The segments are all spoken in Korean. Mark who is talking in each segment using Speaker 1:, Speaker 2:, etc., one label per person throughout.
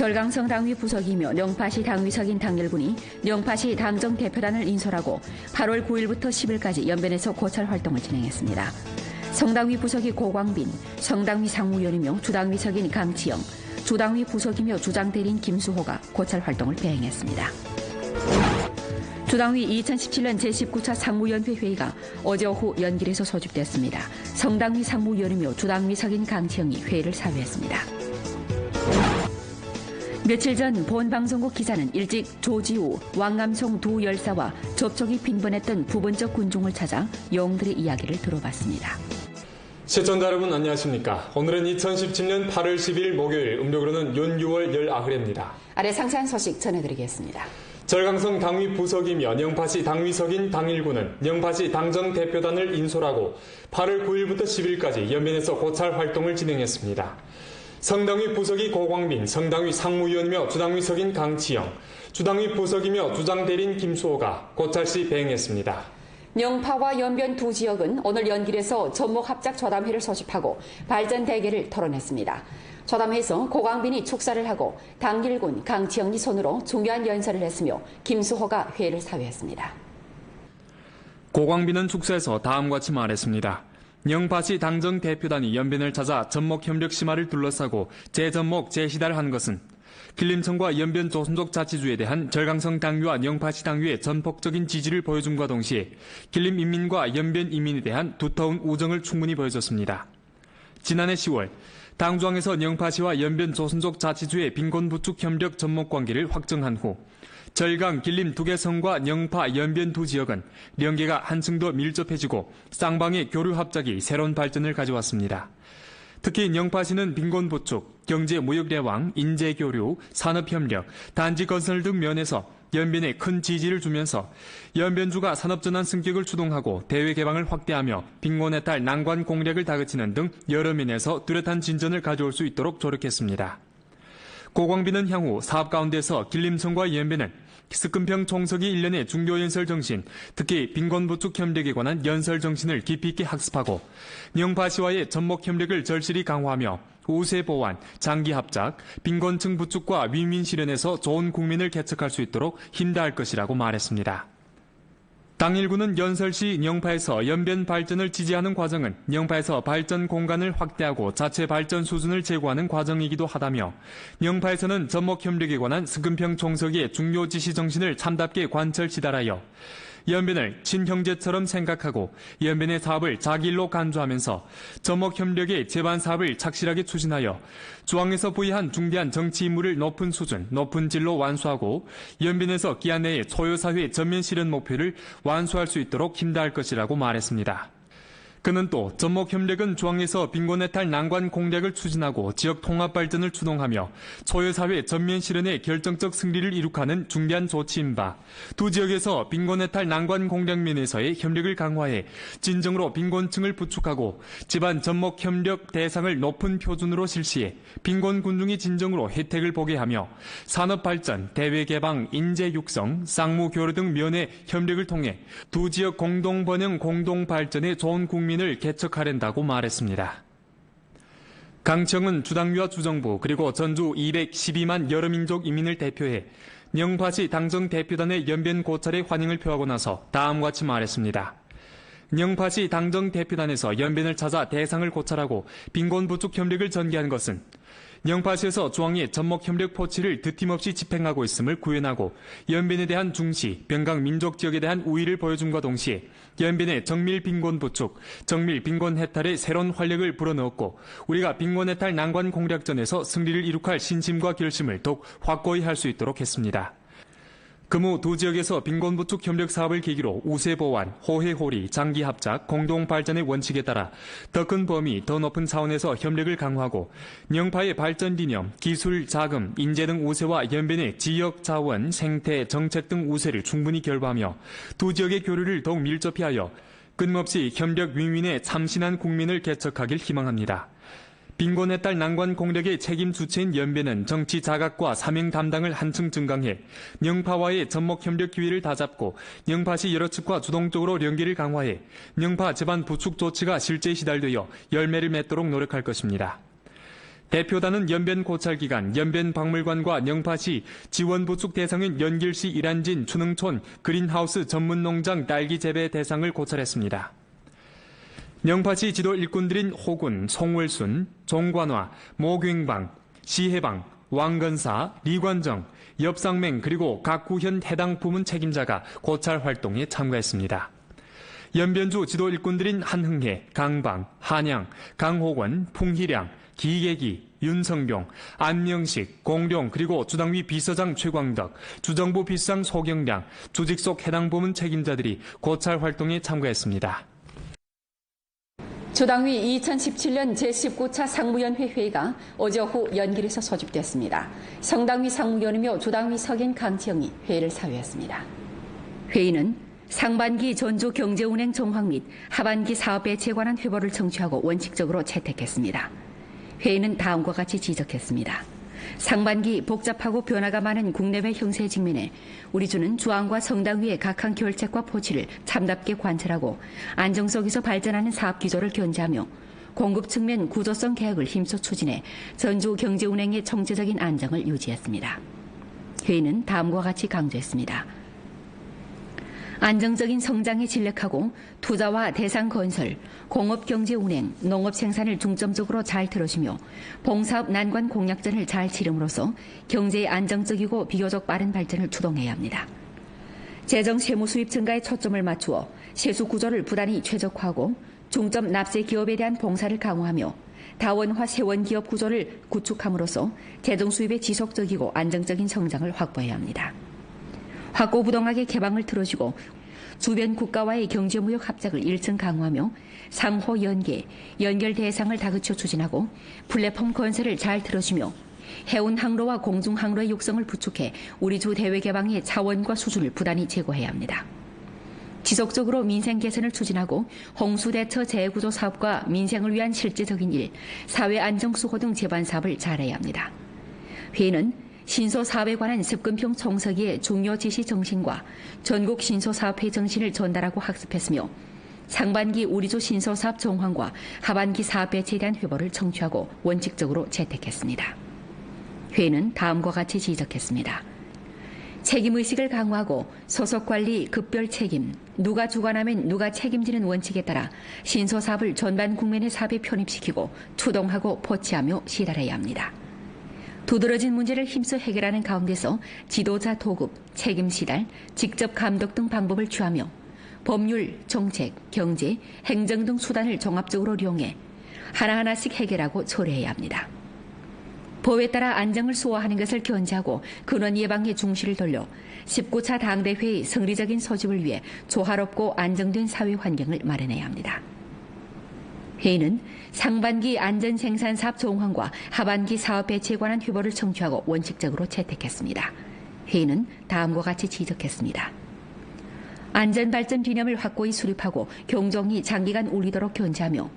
Speaker 1: 절강성 당위 부석이며 영파시 당위석인 당일군이 영파시 당정 대표단을 인솔하고 8월 9일부터 10일까지 연변에서 고찰 활동을 진행했습니다. 성당위 부석이 고광빈, 성당위 상무위원이며 주당위석인 강치영, 주당위 부석이며 주장대리인 김수호가 고찰 활동을 배행했습니다. 주당위 2017년 제19차 상무위원회 회의가 어제 오후 연길에서 소집됐습니다. 성당위 상무위원이며 주당위석인 강치영이 회의를 사회했습니다. 며칠 전 본방송국 기자는 일찍 조지우, 왕감송 두 열사와 접촉이 빈번했던 부분적 군중을 찾아 영웅들의 이야기를 들어봤습니다.
Speaker 2: 시청자 여러분 안녕하십니까. 오늘은 2017년 8월 10일 목요일, 음력으로는 윤6월 10아흐레입니다.
Speaker 1: 아래 상세한 소식 전해드리겠습니다.
Speaker 2: 절강성 당위 부석이며 영파시 당위석인 당일군은 영파시 당정 대표단을 인솔하고 8월 9일부터 10일까지 연변에서 고찰 활동을 진행했습니다. 성당위 부석이 고광빈, 성당위 상무위원이며 주당위석인 강치영, 주당위 부석이며 주장대리인 김수호가 고찰 시 배행했습니다.
Speaker 1: 영파와 연변 두 지역은 오늘 연길에서 전목합작 좌담회를 소집하고 발전 대계를 토론했습니다. 좌담회에서 고광빈이 축사를 하고 당길군 강치영이 손으로 중요한 연설을 했으며 김수호가 회의를 사회했습니다.
Speaker 2: 고광빈은 축사에서 다음과 같이 말했습니다. 영파시 당정 대표단이 연변을 찾아 전목협력 심화를 둘러싸고 재전목 재시달을 한 것은 길림청과 연변 조선족 자치주에 대한 절강성 당위와 영파시 당위의 전폭적인 지지를 보여줌과 동시에 길림 인민과 연변 인민에 대한 두터운 우정을 충분히 보여줬습니다. 지난해 10월 당중앙에서 영파시와 연변 조선족 자치주의 빈곤 부축 협력 전목 관계를 확정한 후 절강, 길림 두 개 성과 영파, 연변 두 지역은 연계가 한층 더 밀접해지고 쌍방의 교류 합작이 새로운 발전을 가져왔습니다. 특히 영파시는 빈곤 부축, 경제 무역 대왕, 인재 교류, 산업 협력, 단지 건설 등 면에서 연변에 큰 지지를 주면서 연변주가 산업전환 승격을 추동하고 대외 개방을 확대하며 빈곤의 탈 난관 공략을 다그치는 등 여러 면에서 뚜렷한 진전을 가져올 수 있도록 조력했습니다. 고광빈은 향후 사업 가운데서 길림청과 연변은 스금평 총석이 1년의 중요연설 정신, 특히 빈곤부축 협력에 관한 연설 정신을 깊이 있게 학습하고 영파시와의 전목 협력을 절실히 강화하며 우세 보완, 장기 합작, 빈곤층 부축과 윈윈 실현에서 좋은 국민을 개척할 수 있도록 힘다할 것이라고 말했습니다. 당일군은 연설 시 영파에서 연변 발전을 지지하는 과정은 영파에서 발전 공간을 확대하고 자체 발전 수준을 제고하는 과정이기도 하다며 영파에서는 전목협력에 관한 스금평 총석의 중요 지시 정신을 참답게 관철 지달하여 연변을 친형제처럼 생각하고 연변의 사업을 자기 일로 간주하면서 전목협력의 제반 사업을 착실하게 추진하여 중앙에서 부여한 중대한 정치 임무를 높은 수준, 높은 질로 완수하고 연변에서 기한 내에 초유사회 전면 실현 목표를 완수할 수 있도록 힘다할 것이라고 말했습니다. 그는 또 전목협력은 중앙에서 빈곤의 탈 난관 공략을 추진하고 지역 통합 발전을 추동하며 초유사회 전면 실현의 결정적 승리를 이룩하는 중대한 조치인 바, 두 지역에서 빈곤의 탈 난관 공략 면에서의 협력을 강화해 진정으로 빈곤층을 부축하고 집안 전목협력 대상을 높은 표준으로 실시해 빈곤 군중이 진정으로 혜택을 보게 하며 산업 발전, 대외 개방, 인재 육성, 쌍무 교류 등 면의 협력을 통해 두 지역 공동 번영, 공동 발전에 좋은 국민을 개척하랜다고 말했습니다. 강청은 주당위와 주정부 그리고 전주 212만 여러 민족 이민을 대표해 영파시 당정 대표단의 연변 고찰에 환영을 표하고 나서 다음과 같이 말했습니다. 영파시 당정 대표단에서 연변을 찾아 대상을 고찰하고 빈곤 부축 협력을 전개한 것은 영파시에서 중앙의 전목협력 포치를 드팀없이 집행하고 있음을 구현하고 연변에 대한 중시, 병강 민족 지역에 대한 우위를 보여줌과 동시에 연변의 정밀 빈곤 부축, 정밀 빈곤 해탈에 새로운 활력을 불어넣었고 우리가 빈곤 해탈 난관 공략전에서 승리를 이룩할 신심과 결심을 더욱 확고히 할 수 있도록 했습니다. 금후 두 지역에서 빈곤 부축 협력 사업을 계기로 우세 보완, 호혜 호리, 장기 합작, 공동 발전의 원칙에 따라 더 큰 범위, 더 높은 차원에서 협력을 강화하고 영파의 발전 기념, 기술, 자금, 인재 등 우세와 연변의 지역 자원, 생태, 정책 등 우세를 충분히 결부하며 두 지역의 교류를 더욱 밀접히 하여 끊임없이 협력 윈윈의 참신한 국민을 개척하길 희망합니다. 빈곤에 딸 난관 공략의 책임 주체인 연변은 정치 자각과 사명 담당을 한층 증강해 영파와의 전목 협력 기회를 다잡고 영파시 여러 측과 주동적으로 연계를 강화해 영파 제반 부축 조치가 실제 시달되어 열매를 맺도록 노력할 것입니다. 대표단은 연변 고찰 기간 연변박물관과 영파시 지원부축 대상인 연길시 일안진 춘흥촌 그린하우스 전문농장 딸기 재배 대상을 고찰했습니다. 영파시 지도 일꾼들인 호군, 송월순, 종관화, 모굉방, 시해방, 왕건사, 리관정, 엽상맹 그리고 각 구현 해당 부문 책임자가 고찰 활동에 참가했습니다. 연변주 지도 일꾼들인 한흥해, 강방, 한양, 강호권, 풍희량, 기계기, 윤성병, 안명식, 공룡 그리고 주당위 비서장 최광덕, 주정부 비서장 소경량, 조직 속 해당 부문 책임자들이 고찰 활동에 참가했습니다.
Speaker 1: 주당위 2017년 제19차 상무위원회 회의가 어제 오후 연길에서 소집됐습니다. 성당위 상무위원이며 주당위 석인 강지영이 회의를 사회했습니다. 회의는 상반기 전주 경제운행 정황 및 하반기 사업 배치에 관한 회보를 청취하고 원칙적으로 채택했습니다. 회의는 다음과 같이 지적했습니다. 상반기 복잡하고 변화가 많은 국내외 형세 직면에 우리 주는 주안과 성당위의 각항 결책과 포치를 참답게 관찰하고 안정 속에서 발전하는 사업 기조를 견제하며 공급 측면 구조성 개혁을 힘써 추진해 전주 경제운행의 총체적인 안정을 유지했습니다. 회의는 다음과 같이 강조했습니다. 안정적인 성장에 진력하고 투자와 대상 건설, 공업경제 운행, 농업 생산을 중점적으로 잘 들어주며 봉사업 난관 공약전을 잘 치름으로써 경제의 안정적이고 비교적 빠른 발전을 추동해야 합니다. 재정 세무 수입 증가에 초점을 맞추어 세수 구조를 부단히 최적화하고 중점 납세 기업에 대한 봉사를 강화하며 다원화 세원 기업 구조를 구축함으로써 재정 수입의 지속적이고 안정적인 성장을 확보해야 합니다. 확고부동하게 개방을 틀어주고 주변 국가와의 경제무역 합작을 일층 강화하며 상호 연계, 연결 대상을 다그쳐 추진하고 플랫폼 건설을 잘 틀어주며 해운 항로와 공중 항로의 육성을 부축해 우리 주 대외 개방의 차원과 수준을 부단히 제고해야 합니다. 지속적으로 민생 개선을 추진하고 홍수 대처 재구조 사업과 민생을 위한 실제적인 일, 사회 안정 수호 등 제반 사업을 잘해야 합니다. 회의는 신소사업에 관한 습근평 총서기의 중요 지시 정신과 전국 신소사업회 정신을 전달하고 학습했으며 상반기 우리주 신소사업 정황과 하반기 사업 배치에 대한 회보를 청취하고 원칙적으로 채택했습니다. 회의는 다음과 같이 지적했습니다. 책임의식을 강화하고 소속관리 급별 책임, 누가 주관하면 누가 책임지는 원칙에 따라 신소사업을 전반 국민의 사업에 편입시키고 추동하고 포치하며 시달해야 합니다. 두드러진 문제를 힘써 해결하는 가운데서 지도자 도급, 책임 시달, 직접 감독 등 방법을 취하며 법률, 정책, 경제, 행정 등 수단을 종합적으로 이용해 하나하나씩 해결하고 처리해야 합니다. 법에 따라 안정을 수호하는 것을 견제하고 근원 예방에 중시를 돌려 19차 당대회의 성리적인 소집을 위해 조화롭고 안정된 사회 환경을 마련해야 합니다. 회의는 상반기 안전생산사업 정황과 하반기 사업 배치에 관한 회보를 청취하고 원칙적으로 채택했습니다. 회의는 다음과 같이 지적했습니다. 안전발전 개념을 확고히 수립하고 경종이 장기간 울리도록 견제하며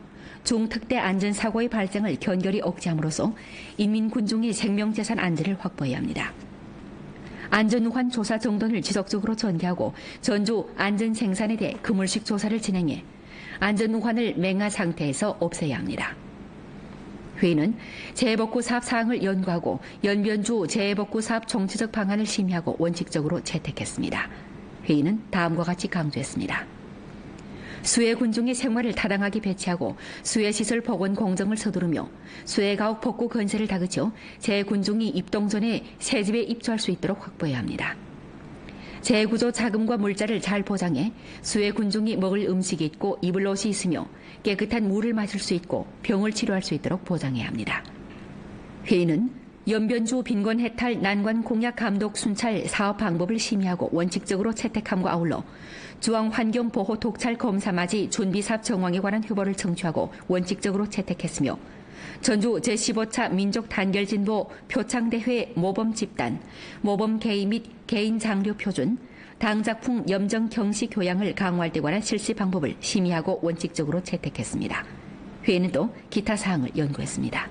Speaker 1: 중특대 안전사고의 발생을 견결히 억제함으로써 인민군중의 생명재산 안전을 확보해야 합니다. 안전우환 조사 정돈을 지속적으로 전개하고 전주 안전생산에 대해 그물식 조사를 진행해 안전우환을 맹하 상태에서 없애야 합니다. 회의는 재해복구 사업 사항을 연구하고 연변주 재해복구 사업 정치적 방안을 심의하고 원칙적으로 채택했습니다. 회의는 다음과 같이 강조했습니다. 수해 군중의 생활을 타당하게 배치하고 수해 시설 복원 공정을 서두르며 수해 가옥 복구 건설을 다그쳐 재해 군중이 입동 전에 새 집에 입주할 수 있도록 확보해야 합니다. 재구조 자금과 물자를 잘 보장해 수해 군중이 먹을 음식이 있고 입을 옷이 있으며 깨끗한 물을 마실 수 있고 병을 치료할 수 있도록 보장해야 합니다. 회의는 연변주 빈곤 해탈 난관 공약 감독 순찰 사업 방법을 심의하고 원칙적으로 채택함과 아울러 주황 환경 보호 독찰 검사 맞이 준비 사업 정황에 관한 회보를 청취하고 원칙적으로 채택했으며 전주 제15차 민족 단결 진보 표창대회 모범 집단, 모범 개의 및 개인 장려 표준, 당작품 염정 경시 교양을 강화할 때 관한 실시 방법을 심의하고 원칙적으로 채택했습니다. 회의는 또 기타 사항을 연구했습니다.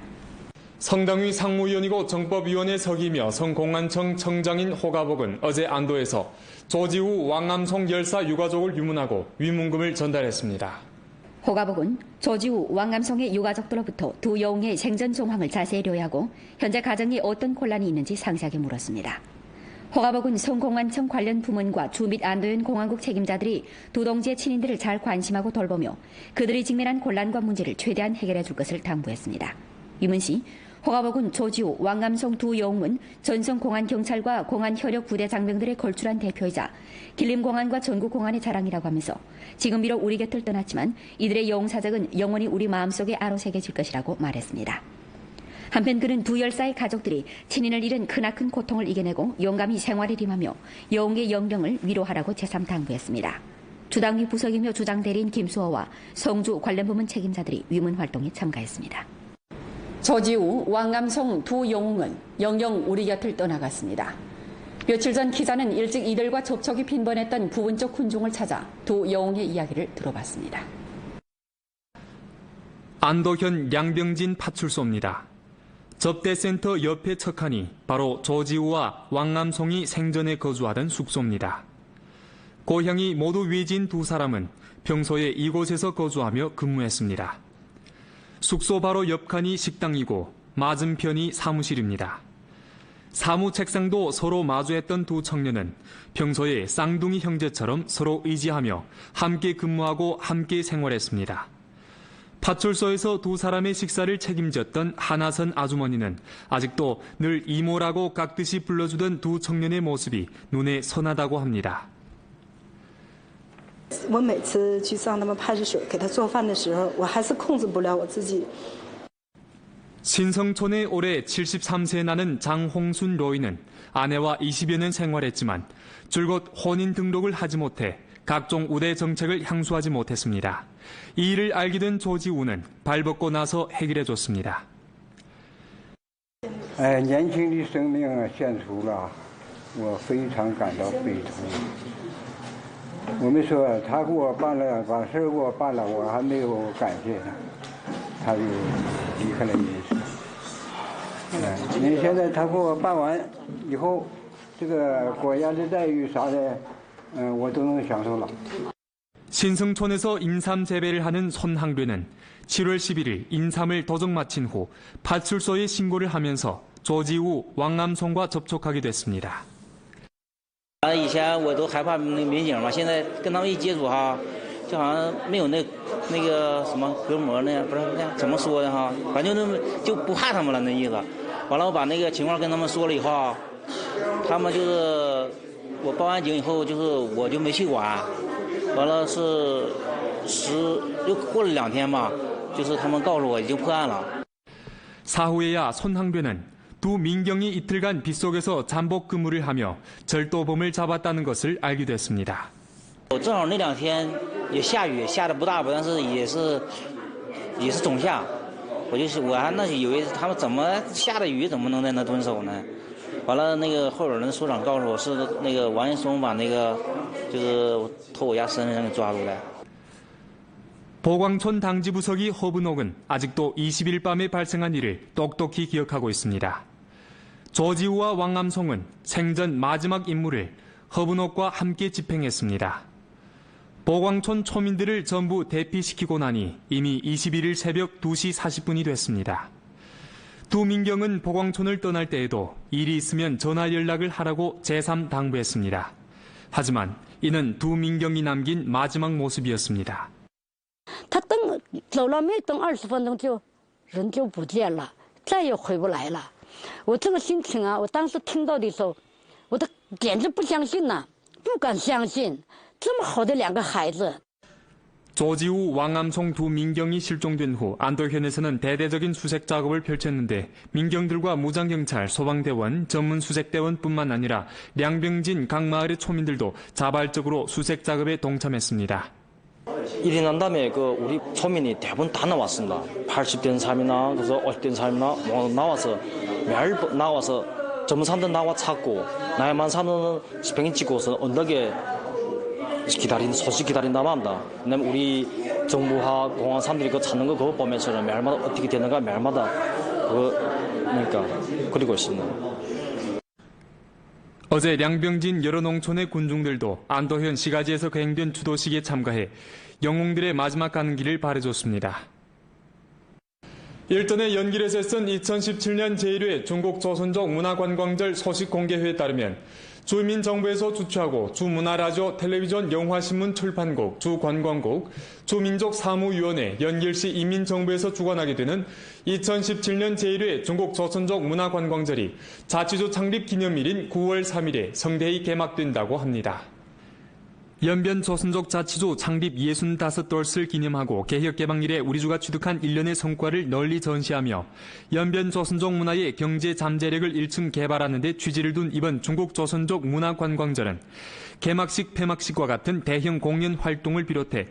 Speaker 2: 성당위 상무위원이고 정법위원회 서기며 성공안청 청장인 호가복은 어제 안도에서 조지우 왕암송 열사 유가족을 유문하고 위문금을 전달했습니다.
Speaker 1: 호가복은 조지우 왕암송의 유가족들로부터 두 영웅의 생전 정황을 자세히 요약하고 현재 가정에 어떤 곤란이 있는지 상세하게 물었습니다. 호가복은 송공안청 관련 부문과 주 및 안도현 공항국 책임자들이 두 동지의 친인들을 잘 관심하고 돌보며 그들이 직면한 곤란과 문제를 최대한 해결해 줄 것을 당부했습니다. 유문시 호가복은 조지우, 왕암송 두 영웅은 전성공안경찰과 공안혈력부대 장병들의 걸출한 대표이자 길림공안과 전국공안의 자랑이라고 하면서 지금 비록 우리 곁을 떠났지만 이들의 영웅사적은 영원히 우리 마음속에 아로새겨질 것이라고 말했습니다. 한편 그는 두 열사의 가족들이 친인을 잃은 크나큰 고통을 이겨내고 용감히 생활에 임하며 영웅의 영령을 위로하라고 재삼 당부했습니다. 주당위 부석이며 주장대리인 김수호와 성주 관련 부문 책임자들이 위문 활동에 참가했습니다. 조지우, 왕암송 두 영웅은 영영 우리 곁을 떠나갔습니다. 며칠 전 기자는 일찍 이들과 접촉이 빈번했던 부분 쪽 군중을 찾아 두 영웅의 이야기를 들어봤습니다.
Speaker 2: 안도현 양병진 파출소입니다. 접대센터 옆에 척하니 바로 조지우와 왕암송이 생전에 거주하던 숙소입니다. 고향이 모두 외지인 두 사람은 평소에 이곳에서 거주하며 근무했습니다. 숙소 바로 옆칸이 식당이고 맞은편이 사무실입니다. 사무 책상도 서로 마주했던 두 청년은 평소에 쌍둥이 형제처럼 서로 의지하며 함께 근무하고 함께 생활했습니다. 파출소에서 두 사람의 식사를 책임졌던 하나선 아주머니는 아직도 늘 이모라고 깍듯이 불러주던 두 청년의 모습이 눈에 선하다고 합니다.
Speaker 3: 我每次去上他们派出所给他做饭的时候，我还是控制不了我自己。
Speaker 2: 신성촌에 올해 73세 나는 장홍순 로이는 아내와 20여 년 생활했지만 줄곧 혼인 등록을 하지 못해 각종 우대 정책을 향수하지 못했습니다. 이 일을 알게 된 조지우는 발벗고 나서 해결해줬습니다.
Speaker 4: 年轻的生命献出了，我非常感到悲痛。我们说他给我办了，把事给我办了，我还没有感谢他，他就离开了人世。你现在他给我办完以后，这个国家的待遇啥的，我都能享受了。
Speaker 2: 신성촌에서 인삼 재배를 하는 손항뢰는 7월 11일 인삼을 도적 마친 후 파출소에 신고를 하면서 조지우, 왕암송과 접촉하게 됐습니다.
Speaker 5: 以前我都害怕那民警嘛，现在跟他们一接触哈，就好像没有那个什么隔膜呢，不是那怎么说的哈，反正就不怕他们了那意思。完了我把那个情况跟他们说了以后，他们就是我报完警以后，就是我就没去管。 完了又过了2天吧，就是他们告诉我已经破案了。
Speaker 2: 사후에야 손항뢰는 두 민경이 이틀간 빗속에서 잠복 근무를 하며 절도범을 잡았다는 것을 알게 됐습니다.
Speaker 5: 正好那2天也下雨，下的不大吧，但是也是总下。我还那以为他们怎么下的雨怎么能在那蹲守呢？完了那个后边人所长告诉我是那个王彦松把那个就是偷我家身份证给抓住了。
Speaker 2: 보광촌 당지부석이 허분옥은 아직도 20일 밤에 발생한 일을 똑똑히 기억하고 있습니다. 조지우와 왕암송은 생전 마지막 임무를 허분옥과 함께 집행했습니다. 보광촌 초민들을 전부 대피시키고 나니 이미 21일 새벽 2시 40분이 됐습니다. 두 민경은 보광촌을 떠날 때에도 일이 있으면 전화 연락을 하라고 재삼 당부했습니다. 하지만 이는 두 민경이 남긴 마지막 모습이었습니다.
Speaker 6: 他走了没等20分钟人就不见了，再也回不来了。我这个心情啊，我当时听到的时候，我都简直不相信呐，不敢相信，这么好的2个孩子。
Speaker 2: 조지우, 왕암송 두 민경이 실종된 후 안도현에서는 대대적인 수색 작업을 펼쳤는데 민경들과 무장경찰, 소방대원, 전문수색대원뿐만 아니라 량병진 각 마을의 초민들도 자발적으로 수색 작업에 동참했습니다.
Speaker 7: 일이 난 다음에 우리 초민이 대부분 다 나왔습니다. 80된 사람이나 그래서 50된 사람이나 나와서 매일 나와서 젊은 사람들 나와 찾고 나이 많은 사람들은 지평이 찍고서 언덕에 소식 기다린다고 합니다. 왜냐면 우리 정부와 공안 사람들이 그거 찾는 거 그거 보면서 매일마다 어떻게 되는가 매일마다 그러니까 그리고 있습니다.
Speaker 2: 어제 량병진 여러 농촌의 군중들도 안도현 시가지에서 거행된 추도식에 참가해 영웅들의 마지막 가는 길을 바라줬습니다. 일전에 연길에서 했던 2017년 제1회 중국 조선족 문화관광절 소식 공개회에 따르면 주민정부에서 주최하고 주문화라디오 텔레비전 영화신문 출판국 주관광국 주민족사무위원회 연길시 이민정부에서 주관하게 되는 2017년 제1회 중국 조선족 문화관광절이 자치주 창립 기념일인 9월 3일에 성대히 개막된다고 합니다. 연변 조선족 자치주 창립 65돌을 기념하고 개혁 개방일에 우리주가 취득한 1년의 성과를 널리 전시하며 연변 조선족 문화의 경제 잠재력을 1층 개발하는 데 취지를 둔 이번 중국 조선족 문화관광절은 개막식, 폐막식과 같은 대형 공연 활동을 비롯해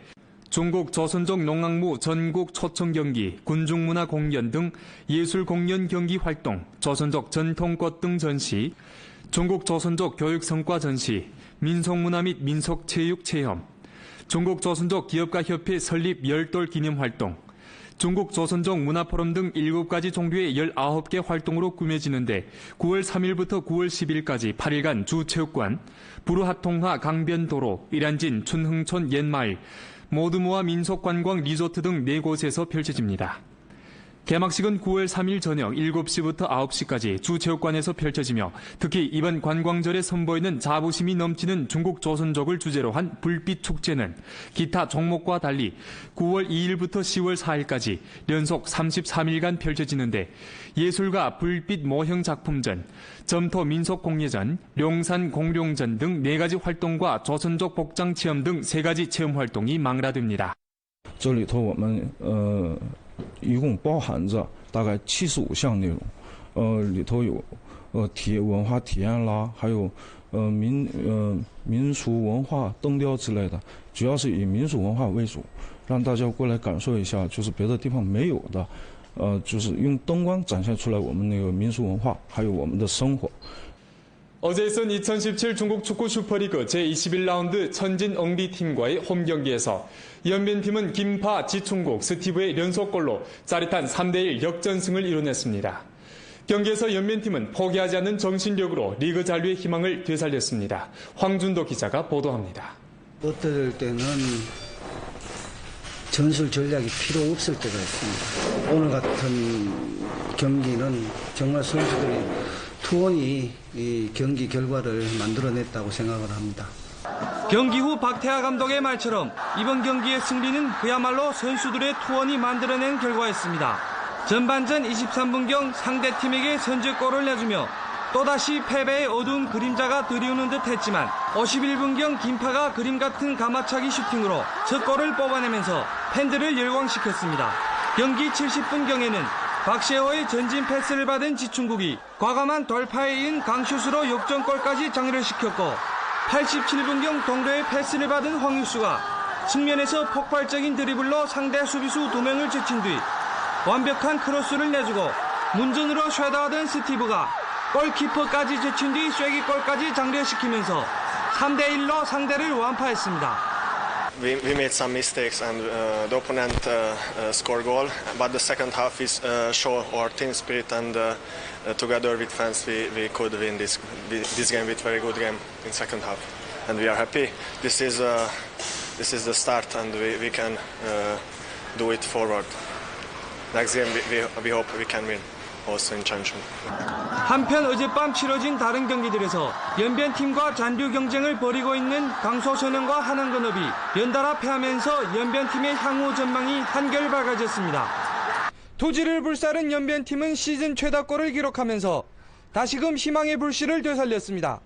Speaker 2: 중국 조선족 농악무 전국 초청 경기, 군중문화 공연 등 예술 공연 경기 활동, 조선족 전통꽃 등 전시, 중국 조선족 교육 성과 전시, 민속문화 및 민속체육 체험, 중국 조선족 기업가 협회 설립 10돌 기념 활동, 중국 조선족 문화포럼 등 7가지 종류의 19개 활동으로 꾸며지는데 9월 3일부터 9월 10일까지 8일간 주체육관, 부루하통하 강변도로, 이란진 춘흥촌 옛마을, 모두모아 민속관광 리조트 등 4곳에서 펼쳐집니다. 개막식은 9월 3일 저녁 7시부터 9시까지 주체육관에서 펼쳐지며 특히 이번 관광절에 선보이는 자부심이 넘치는 중국 조선족을 주제로 한 불빛 축제는 기타 종목과 달리 9월 2일부터 10월 4일까지 연속 33일간 펼쳐지는데 예술가 불빛 모형 작품전, 점토 민속 공예전, 룡산 공룡전 등 4가지 활동과 조선족 복장 체험 등 3가지 체험 활동이 망라됩니다.
Speaker 8: 这里头我们一共包含着大概75项内容，里头有文化体验啦，还有民俗文化灯雕之类的，主要是以民俗文化为主，让大家过来感受一下，就是别的地方没有的，就是用灯光展现出来我们那个民俗文化，还有我们的生活。
Speaker 2: 어제 있은 2017 중국 축구 슈퍼리그 제21라운드 천진 엉비팀과의 홈경기에서 연변팀은 김파, 지충국, 스티브의 연속골로 짜릿한 3대1 역전승을 이뤄냈습니다. 경기에서 연변팀은 포기하지 않는 정신력으로 리그 잔류의 희망을 되살렸습니다. 황준도 기자가 보도합니다.
Speaker 9: 어떨 때는 전술 전략이 필요 없을 때가 있습니다. 오늘 같은 경기는 정말 선수들이 투혼이 이 경기 결과를 만들어냈다고 생각을 합니다.
Speaker 10: 경기 후 박태하 감독의 말처럼 이번 경기의 승리는 그야말로 선수들의 투혼이 만들어낸 결과였습니다. 전반전 23분경 상대팀에게 선제골을 내주며 또다시 패배의 어두운 그림자가 드리우는 듯 했지만 51분경 김파가 그림 같은 가마차기 슈팅으로 첫 골을 뽑아내면서 팬들을 열광시켰습니다. 경기 70분경에는 박시호의 전진 패스를 받은 지충국이 과감한 돌파에 이은 강슛으로 역전골까지 장렬시켰고 87분경 동료의 패스를 받은 황유수가 측면에서 폭발적인 드리블로 상대 수비수 2명을 제친 뒤 완벽한 크로스를 내주고 문전으로 쇄도하던 스티브가 골키퍼까지 제친 뒤 쐐기골까지 장렬시키면서 3대1로 상대를 완파했습니다.
Speaker 11: We made some mistakes and the opponent scored goal, but the second half is show our team spirit and together with fans we could win this game with very good game in second half, and we are happy. This is the start and we can do it forward. Next game we hope we can win.
Speaker 10: 한편 어젯밤 치러진 다른 경기들에서 연변팀과 잔류 경쟁을 벌이고 있는 강소선행과 한양건업이 연달아 패하면서 연변팀의 향후 전망이 한결 밝아졌습니다. 토지를 불사른 연변팀은 시즌 최다골을 기록하면서 다시금 희망의 불씨를 되살렸습니다.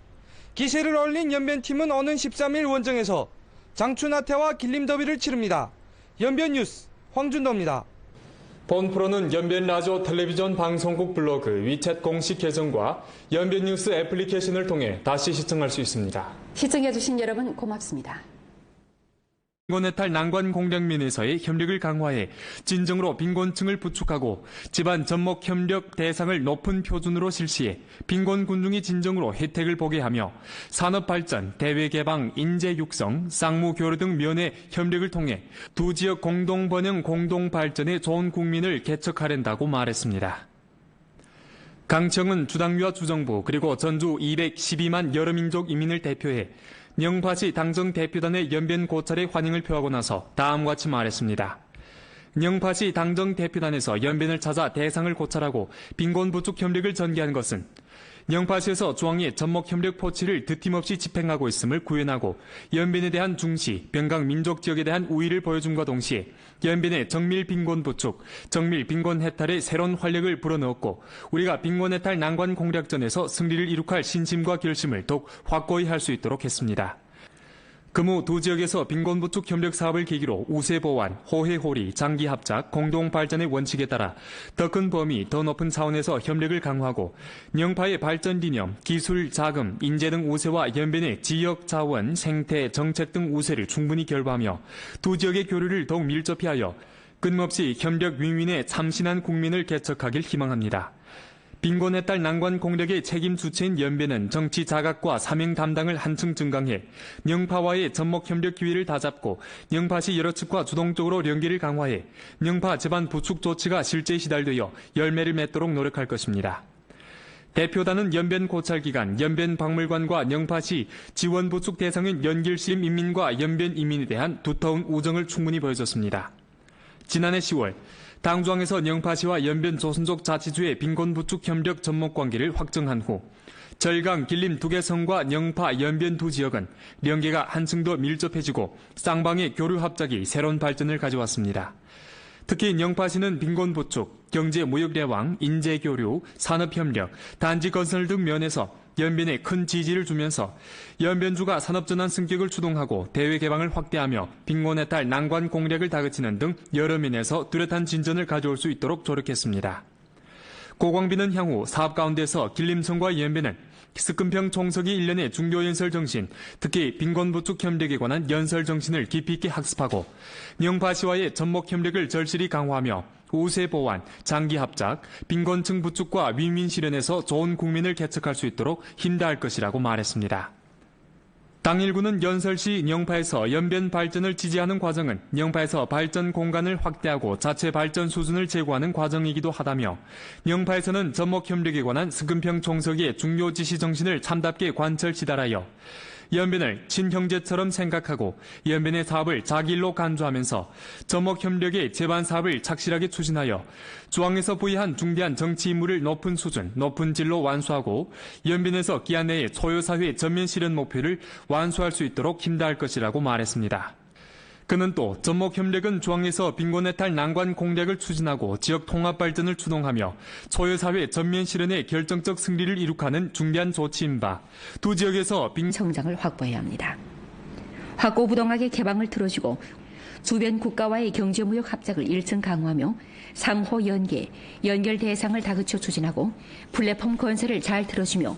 Speaker 10: 기세를 올린 연변팀은 오는 13일 원정에서 장춘하태와 길림 더비를 치릅니다. 연변뉴스 황준도입니다.
Speaker 2: 본 프로는 연변 라디오 텔레비전 방송국 블로그 위챗 공식 계정과 연변 뉴스 애플리케이션을 통해 다시 시청할 수 있습니다.
Speaker 1: 시청해주신 여러분 고맙습니다.
Speaker 2: 빈곤해탈 난관 공략면에서의 협력을 강화해 진정으로 빈곤층을 부축하고 집안 접목 협력 대상을 높은 표준으로 실시해 빈곤 군중이 진정으로 혜택을 보게 하며 산업 발전, 대외 개방, 인재 육성, 쌍무 교류 등 면의 협력을 통해 두 지역 공동 번영 공동 발전에 좋은 국민을 개척하랜다고 말했습니다. 강청은 주당위와 주정부 그리고 전주 212만 여러민족 이민을 대표해 영파시 당정 대표단의 연변 고찰에 환영을 표하고 나서 다음과 같이 말했습니다. 영파시 당정 대표단에서 연변을 찾아 대상을 고찰하고 빈곤부축 협력을 전개한 것은 영파시에서 중앙의 전목협력 포치를 드팀없이 집행하고 있음을 구현하고 연변에 대한 중시, 병강 민족 지역에 대한 우위를 보여줌과 동시에 연변의 정밀 빈곤부축, 정밀 빈곤 해탈에 새로운 활력을 불어넣었고 우리가 빈곤 해탈 난관 공략전에서 승리를 이룩할 신심과 결심을 더욱 확고히 할 수 있도록 했습니다. 금호 두 지역에서 빈곤부축 협력 사업을 계기로 우세 보완, 호혜 호리, 장기 합작, 공동 발전의 원칙에 따라 더 큰 범위, 더 높은 차원에서 협력을 강화하고 영파의 발전 기념, 기술, 자금, 인재 등 우세와 연변의 지역, 자원, 생태, 정책 등 우세를 충분히 결부하며 두 지역의 교류를 더욱 밀접히 하여 끊임없이 협력 윈윈의 참신한 국민을 개척하길 희망합니다. 빈곤 해탈 난관 공략의 책임 주체인 연변은 정치 자각과 사명 담당을 한층 증강해 영파와의 전목협력 기회를 다잡고 영파시 여러 측과 주동적으로 연계를 강화해 영파 재반 부축 조치가 실제에 시달되어 열매를 맺도록 노력할 것입니다. 대표단은 연변 고찰 기간, 연변 박물관과 영파시 지원 부축 대상인 연길시림 인민과 연변 이민에 대한 두터운 우정을 충분히 보여줬습니다. 지난해 10월 당중앙에서 영파시와 연변 조선족 자치주의 빈곤부축 협력 접목관계를 확정한 후 절강, 길림 두 개 성과 영파, 연변 두 지역은 연계가 한층 더 밀접해지고 쌍방의 교류 합작이 새로운 발전을 가져왔습니다. 특히 영파시는 빈곤부축, 경제무역대왕, 인재교류, 산업협력, 단지 건설 등 면에서 연변에 큰 지지를 주면서 연변주가 산업전환 승격을 추동하고 대외 개방을 확대하며 빈곤해탈 난관 공략을 다그치는 등 여러 면에서 뚜렷한 진전을 가져올 수 있도록 조력했습니다. 고광빈은 향후 사업 가운데서 길림성과 연변은 스금평 총석이 1년의 중요연설 정신, 특히 빈곤부축 협력에 관한 연설 정신을 깊이 있게 학습하고 영파시와의 전목협력을 절실히 강화하며 우세 보완, 장기 합작, 빈곤층 부축과 윈윈 실현에서 좋은 국민을 개척할 수 있도록 힘다할 것이라고 말했습니다. 당일구는 연설 시 영파에서 연변 발전을 지지하는 과정은 영파에서 발전 공간을 확대하고 자체 발전 수준을 제고하는 과정이기도 하다며 영파에서는 전목협력에 관한 스금평 총석의 중요 지시 정신을 참답게 관철 지달하여 연변을 친형제처럼 생각하고 연변의 사업을 자기 일로 간주하면서 전목협력의 제반 사업을 착실하게 추진하여 중앙에서 부여한 중대한 정치 임무를 높은 수준, 높은 질로 완수하고 연변에서 기한 내에 초유사회 전면 실현 목표를 완수할 수 있도록 힘다할 것이라고 말했습니다. 그는 또 전목협력은 중앙에서 빈곤해탈 난관 공략을 추진하고 지역 통합 발전을 추동하며 초유사회 전면 실현의 결정적 승리를 이룩하는 중대한 조치인 바 두 지역에서
Speaker 1: 성장을 확보해야 합니다. 확고부동하게 개방을 틀어주고 주변 국가와의 경제무역 합작을 일층 강화하며 상호 연계, 연결 대상을 다그쳐 추진하고 플랫폼 건설을 잘 틀어주며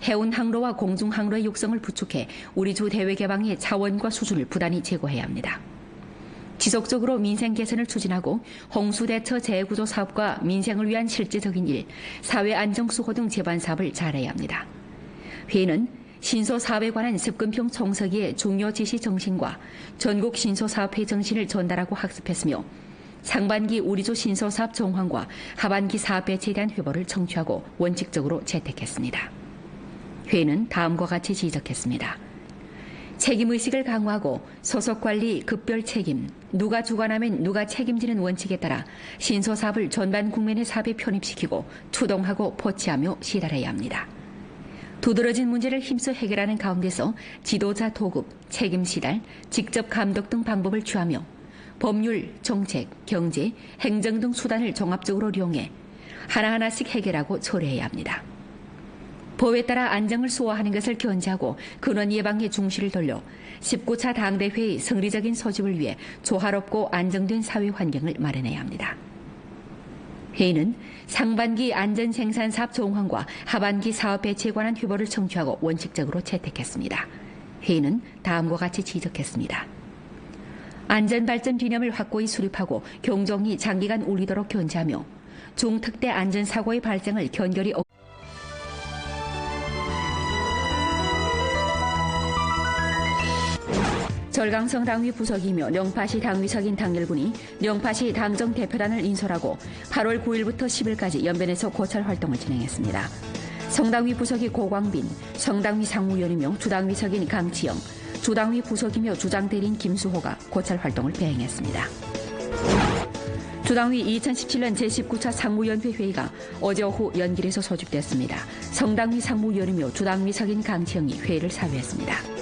Speaker 1: 해운 항로와 공중 항로의 육성을 구축해 우리 주 대외 개방의 차원과 수준을 부단히 제고해야 합니다. 지속적으로 민생 개선을 추진하고 홍수 대처 재구조 사업과 민생을 위한 실제적인 일, 사회 안정 수호 등 제반 사업을 잘해야 합니다. 회의는 신소 사업에 관한 습근평 총서기의 중요 지시 정신과 전국 신소 사업회 정신을 전달하고 학습했으며 상반기 우리조 신소 사업 정황과 하반기 사업 배치에 대한 회보를 청취하고 원칙적으로 채택했습니다. 회의는 다음과 같이 지적했습니다. 책임의식을 강화하고 소속관리 급별 책임, 누가 주관하면 누가 책임지는 원칙에 따라 신소사업을 전반 국민의 사업에 편입시키고 추동하고 포치하며 시달해야 합니다. 두드러진 문제를 힘써 해결하는 가운데서 지도자 도급, 책임 시달, 직접 감독 등 방법을 취하며 법률, 정책, 경제, 행정 등 수단을 종합적으로 이용해 하나하나씩 해결하고 처리해야 합니다. 법에 따라 안정을 수호하는 것을 견제하고 근원 예방에 중시를 돌려 19차 당대회의 성리적인 소집을 위해 조화롭고 안정된 사회 환경을 마련해야 합니다. 회의는 상반기 안전생산사업 정황과 하반기 사업 배치에 관한 회보를 청취하고 원칙적으로 채택했습니다. 회의는 다음과 같이 지적했습니다. 안전발전 개념을 확고히 수립하고 경종이 장기간 울리도록 견제하며 중특대 안전사고의 발생을 견결히 절강성 당위 부석이며 령파시 당위석인 당일군이 령파시 당정 대표단을 인솔하고 8월 9일부터 10일까지 연변에서 고찰 활동을 진행했습니다. 성당위 부석이 고광빈, 성당위 상무위원이며 주당위석인 강치영, 주당위 부석이며 주장대리인 김수호가 고찰 활동을 배행했습니다. 주당위 2017년 제19차 상무위원회 회의가 어제 오후 연길에서 소집됐습니다. 성당위 상무위원이며 주당위석인 강치영이 회의를 사회했습니다.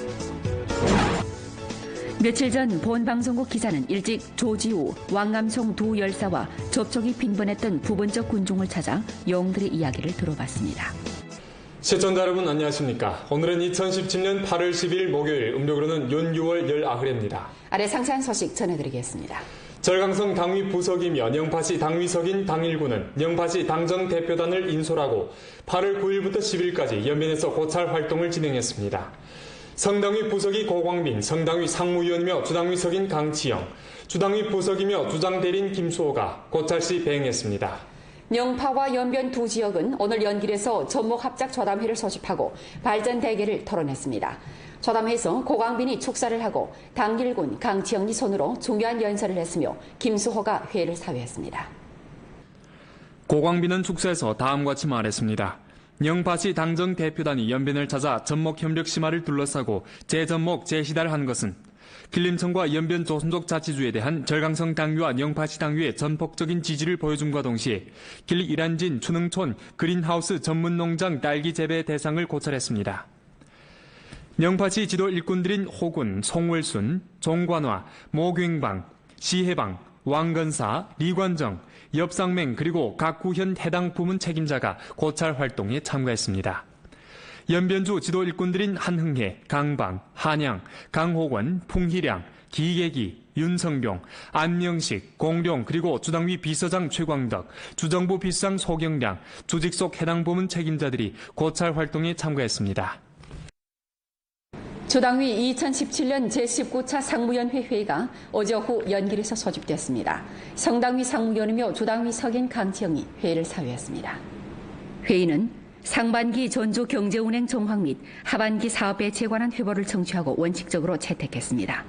Speaker 1: 며칠 전 본방송국 기자는 일찍 조지우, 왕감송 두 열사와 접촉이 빈번했던 부분적 군중을 찾아 영웅들의 이야기를 들어봤습니다.
Speaker 2: 시청자 여러분 안녕하십니까. 오늘은 2017년 8월 10일 목요일, 음력으로는 윤6월 19일입니다.
Speaker 1: 아래 상세한 소식 전해드리겠습니다.
Speaker 2: 절강성 당위 부석이며 영파시 당위석인 당일군은 영파시 당정 대표단을 인솔하고 8월 9일부터 10일까지 연변에서 고찰 활동을 진행했습니다. 성당위 부석이 고광빈, 성당위 상무위원이며 주당위석인 강치영, 주당위 부석이며 주장대리인 김수호가 고찰 시 배행했습니다.
Speaker 1: 영파와 연변 두 지역은 오늘 연길에서 전목합작 조담회를 소집하고 발전 대계를 토론했습니다. 조담회에서 고광빈이 축사를 하고 당길군 강치영이 손으로 중요한 연설을 했으며 김수호가 회의를 사회했습니다.
Speaker 2: 고광빈은 축사에서 다음과 같이 말했습니다. 영파시 당정 대표단이 연변을 찾아 전목 협력 심화를 둘러싸고 재전목 재시달을 한 것은 길림청과 연변 조선족 자치주에 대한 절강성 당위와 영파시 당위의 전폭적인 지지를 보여줌과 동시에 길 이란진 춘흥촌 그린하우스 전문농장 딸기 재배 대상을 고찰했습니다. 영파시 지도 일꾼들인 호군, 송월순, 종관화, 모괭방, 시해방, 왕건사, 리관정, 엽상맹 그리고 각 구현 해당 부문 책임자가 고찰 활동에 참가했습니다. 연변주 지도 일꾼들인 한흥해, 강방, 한양, 강호권, 풍희량, 기계기, 윤성병, 안명식, 공룡 그리고 주당위 비서장 최광덕, 주정부 비서장 소경량, 조직 속 해당 부문 책임자들이 고찰 활동에 참가했습니다.
Speaker 1: 주당위 2017년 제19차 상무위원회 회의가 어제 오후 연길에서 소집됐습니다. 성당위 상무위원이며 주당위 석인 강치영이 회의를 사회했습니다. 회의는 상반기 전주 경제운행 정황 및 하반기 사업 배치에 관한 회보를 청취하고 원칙적으로 채택했습니다.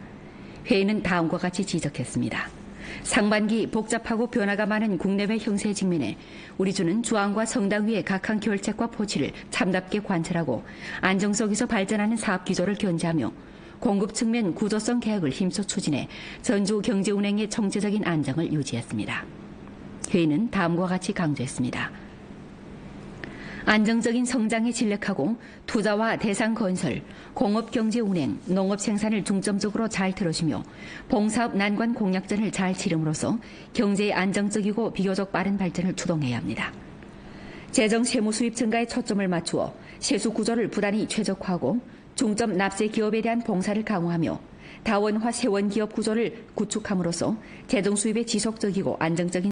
Speaker 1: 회의는 다음과 같이 지적했습니다. 상반기 복잡하고 변화가 많은 국내외 형세 직면에 우리 주는 주안과 성당위의 각항 결책과 포치를 참답게 관찰하고 안정 속에서 발전하는 사업 기조를 견제하며 공급 측면 구조성 개혁을 힘써 추진해 전주 경제운행의 총체적인 안정을 유지했습니다. 회의는 다음과 같이 강조했습니다. 안정적인 성장에 진력하고 투자와 대상 건설, 공업경제 운행, 농업 생산을 중점적으로 잘 들어주며 봉사업 난관 공약전을 잘 치름으로써 경제의 안정적이고 비교적 빠른 발전을 추동해야 합니다. 재정 세무 수입 증가에 초점을 맞추어 세수 구조를 부단히 최적화하고 중점 납세 기업에 대한 봉사를 강화하며 다원화 세원 기업 구조를 구축함으로써 재정 수입의 지속적이고 안정적인